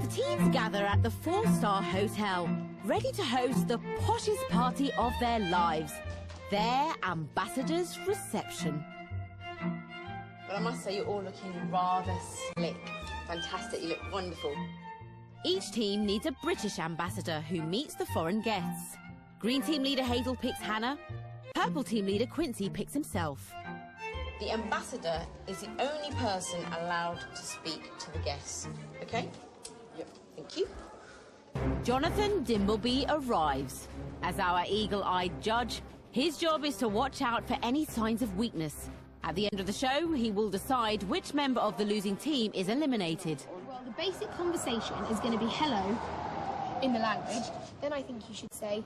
The teams gather at the 4-star hotel, ready to host the poshest party of their lives, their ambassador's reception. Well, I must say, you're all looking rather slick. Fantastic, you look wonderful. Each team needs a British ambassador who meets the foreign guests. Green team leader Hazel picks Hannah. Purple team leader Quincy picks himself. The ambassador is the only person allowed to speak to the guests. OK? Yep. Thank you. Jonathan Dimbleby arrives. As our eagle-eyed judge, his job is to watch out for any signs of weakness. At the end of the show, he will decide which member of the losing team is eliminated. Well, the basic conversation is going to be hello in the language. Then I think you should say,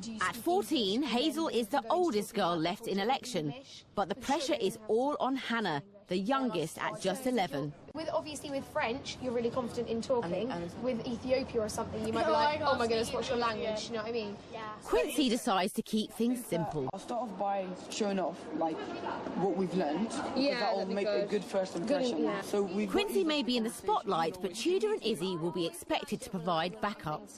do you At 14, Hazel is the oldest girl left in election. But the pressure is all on Hannah, the youngest at just 11. Obviously, with French, you're really confident in talking. With Ethiopia or something, you might be like, oh my goodness, what's your language? You know what I mean? Yeah. Quincy decides to keep things simple. I'll start off by showing off, like, what we've learned. Yeah, that will make a good first impression. Yeah. So Quincy may be in the spotlight, but Tudor and Izzy will be expected to provide backup.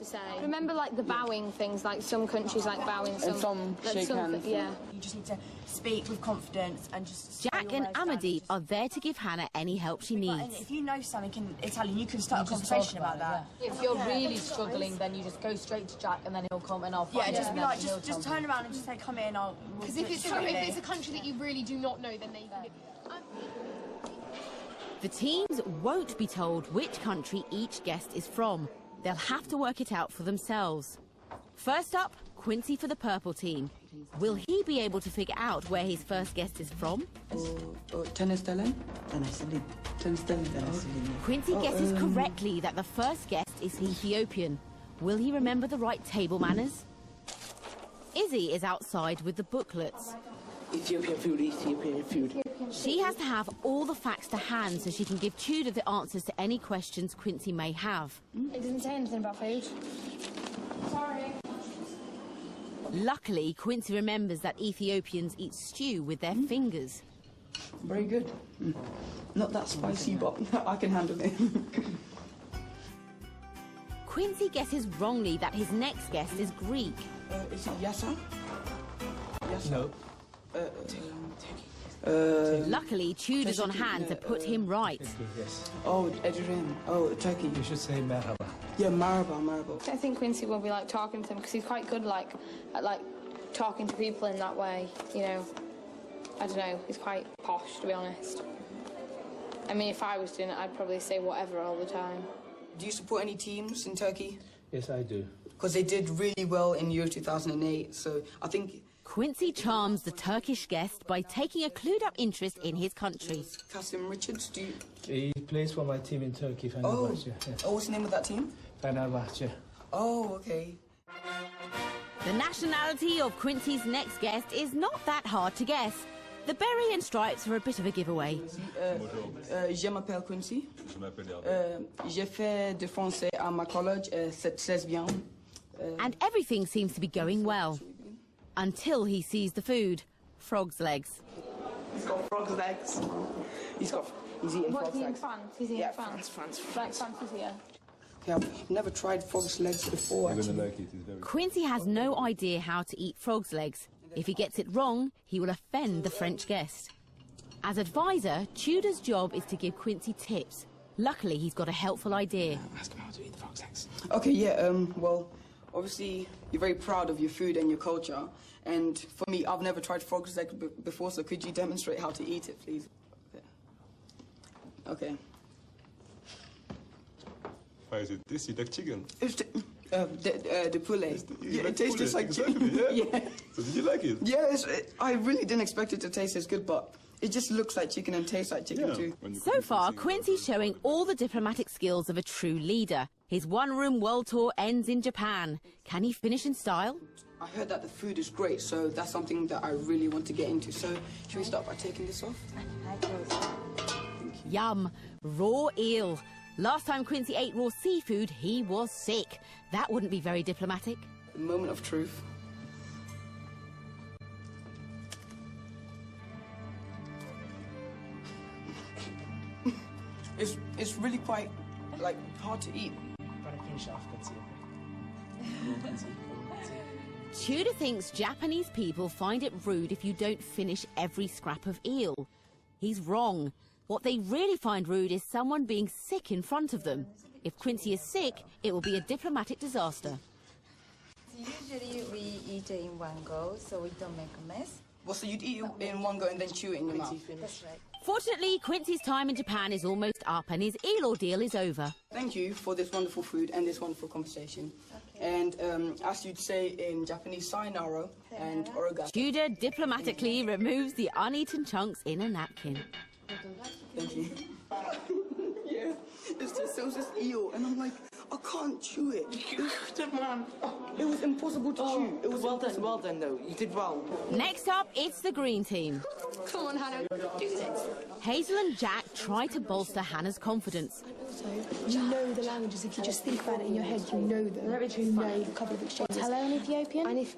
Remember, like, the bowing things, like some countries like bowing, some shake hands. Yeah. You just need to speak with confidence and just... Jack and Amadee are there to give Hannah any help she needs. And if you know something in Italian, you can start a conversation about that. If you're really struggling, then you just go straight to Jack and then he'll come and I'll find just be like, just turn around and just say, come in, because if it's a country that you really do not know, then they can... The teams won't be told which country each guest is from. They'll have to work it out for themselves. First up, Quincy for the purple team. Will he be able to figure out where his first guest is from? Quincy guesses correctly that the first guest is Ethiopian. Will he remember the right table manners? Izzy is outside with the booklets. Ethiopian food. She has to have all the facts to hand so she can give Tudor the answers to any questions Quincy may have. It doesn't say anything about food. Sorry. Luckily, Quincy remembers that Ethiopians eat stew with their fingers. Very good. Not that spicy, but I can handle it. Quincy guesses wrongly that his next guest is Greek. Is it Yasa? No. Luckily, Tudor's on hand to put him right. Yes. Oh, Edrin. Oh, Turkey. You should say merhaba. Yeah, maraba. I think Quincy will be like talking to them because he's quite good at talking to people in that way, you know. I don't know, he's quite posh, to be honest. I mean, if I was doing it, I'd probably say whatever all the time. Do you support any teams in Turkey? Yes, I do. Because they did really well in Euro 2008, so I think... Quincy charms the Turkish guest by taking a clued-up interest in his country. Kasim Richards, do you... He plays for my team in Turkey, Fenerbahce. Yes. Oh, what's the name of that team? Fenerbahce. Oh, okay. The nationality of Quincy's next guest is not that hard to guess. The beret and stripes are a bit of a giveaway. Je m'appelle Quincy. J'ai fait de français à ma collège, c'est très bien. And everything seems to be going well. Until he sees the food. Frog's legs. He's got frog's legs. He's eating frog's legs. He's eating France. Like France is here. Yeah, I've never tried frog's legs before, You're actually. gonna like it. It's very Quincy has no idea how to eat frog's legs. If he gets it wrong, he will offend the French guest. As advisor, Tudor's job is to give Quincy tips. Luckily, he's got a helpful idea. Ask him how to eat the frog's legs. Okay, yeah, well, obviously, you're very proud of your food and your culture. And for me, I've never tried frog's leg before, so could you demonstrate how to eat it, please? Okay. Why is it this? You like chicken? It's the poulet. It tastes just like exactly, chicken. Yeah. So did you like it? Yeah, I really didn't expect it to taste as good, but it just looks like chicken and tastes like chicken too. So far, Quincy's showing all the diplomatic skills of a true leader. His one-room world tour ends in Japan. Can he finish in style? I heard that the food is great, so that's something that I really want to get into. So, should we start by taking this off? Yum. Raw eel. Last time Quincy ate raw seafood, he was sick. That wouldn't be very diplomatic. The moment of truth. It's really quite like, hard to eat. Gotta finish off, Quincy. Tudor thinks Japanese people find it rude if you don't finish every scrap of eel. He's wrong. What they really find rude is someone being sick in front of them. If Quincy is sick, it will be a diplomatic disaster. Usually we eat it in one go, so we don't make a mess. Well, so you'd eat it in one go and then chew it in your mouth? That's right. Fortunately, Quincy's time in Japan is almost up and his eel ordeal is over. Thank you for this wonderful food and this wonderful conversation. Okay. And as you'd say in Japanese, sayonara and arigato. Tudor diplomatically removes the uneaten chunks in a napkin. Thank you. Yeah, it was this eel, and I'm like, I can't chew it. It was impossible to chew. It was well done, though. You did well. Next up, it's the green team. Come on, Hannah, do this. Hazel and Jack try to bolster Hannah's confidence. Also, you know the languages. If you just think about it in your head, you know them. You know a couple of exchanges. Hello in Ethiopian? And if...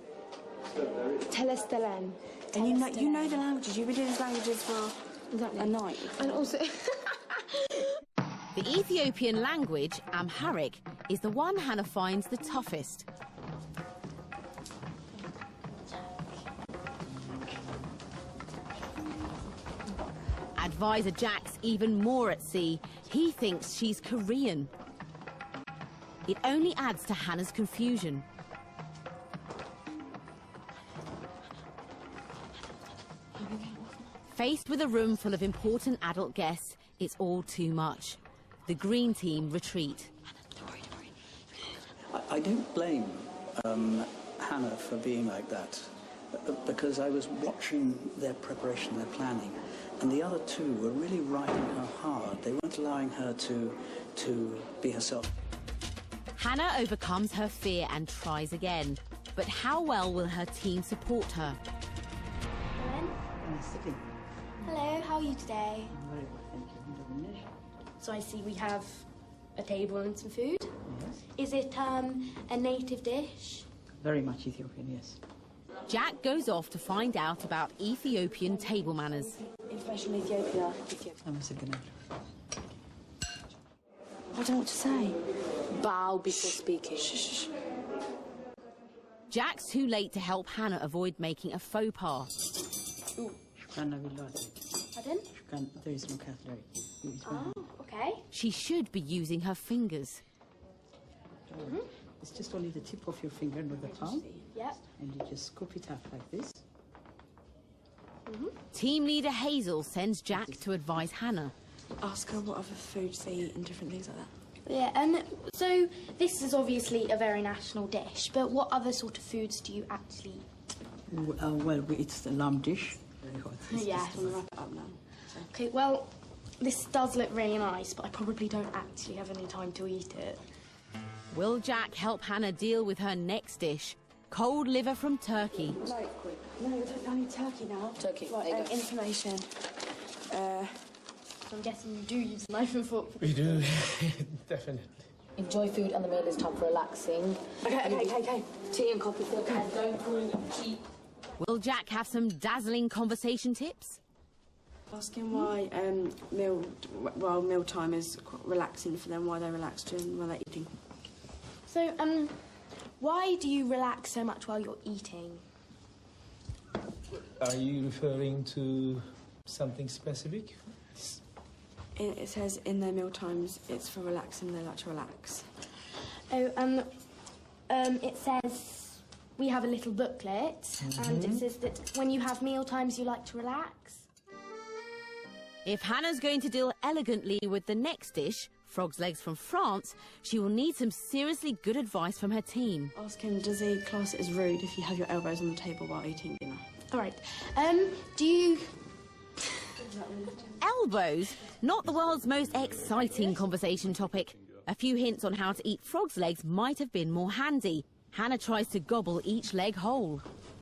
Telestelen. And you know the languages. You've been doing these languages for a night. And also... The Ethiopian language, Amharic, is the one Hannah finds the toughest. Advisor Jack's even more at sea. He thinks she's Korean. It only adds to Hannah's confusion. Faced with a room full of important adult guests, it's all too much. The green team retreat. I don't blame Hannah for being like that, because I was watching their preparation, their planning, and the other two were really riding her hard. They weren't allowing her to be herself. Hannah overcomes her fear and tries again. But how well will her team support her? Hello, how are you today? Very well, thank you. So I see we have a table and some food. Yes. Is it a native dish? Very much Ethiopian, yes. Jack goes off to find out about Ethiopian table manners. Information on Ethiopia. I'm a second. I don't know what to say. Bow before speaking. Shh. Jack's too late to help Hannah avoid making a faux pas. Ooh. Pardon? There is no cutlery. Oh, okay. She should be using her fingers. It's just only the tip of your finger, not the palm. Yep. And you just scoop it up like this. Team leader Hazel sends Jack to advise Hannah. Ask her what other foods they eat and different things like that. Yeah, so this is obviously a very national dish, but what other sort of foods do you actually eat? Well, it's the lamb dish. Very hot. Yeah, I'm gonna wrap it up now. Okay, well, this does look really nice, but I probably don't actually have any time to eat it. Will Jack help Hannah deal with her next dish? Cold liver from Turkey. No, I need turkey now. Turkey. Right, information. So I'm guessing you do use a knife and fork. We do, definitely. Enjoy food and the meal is time for relaxing. Okay. Tea and coffee. And don't keep. Will Jack have some dazzling conversation tips? Ask him why meal time is quite relaxing for them, why they're relaxed during while they're eating. So, why do you relax so much while you're eating? Are you referring to something specific? It says in their meal times it's for relaxing, they like to relax. Oh, it says we have a little booklet, and it says that when you have meal times you like to relax. If Hannah's going to deal elegantly with the next dish, frog's legs from France, she will need some seriously good advice from her team. Ask him, does he class it as rude if you have your elbows on the table while eating dinner? All right. Do you... Elbows? Not the world's most exciting conversation topic. A few hints on how to eat frog's legs might have been more handy. Hannah tries to gobble each leg whole.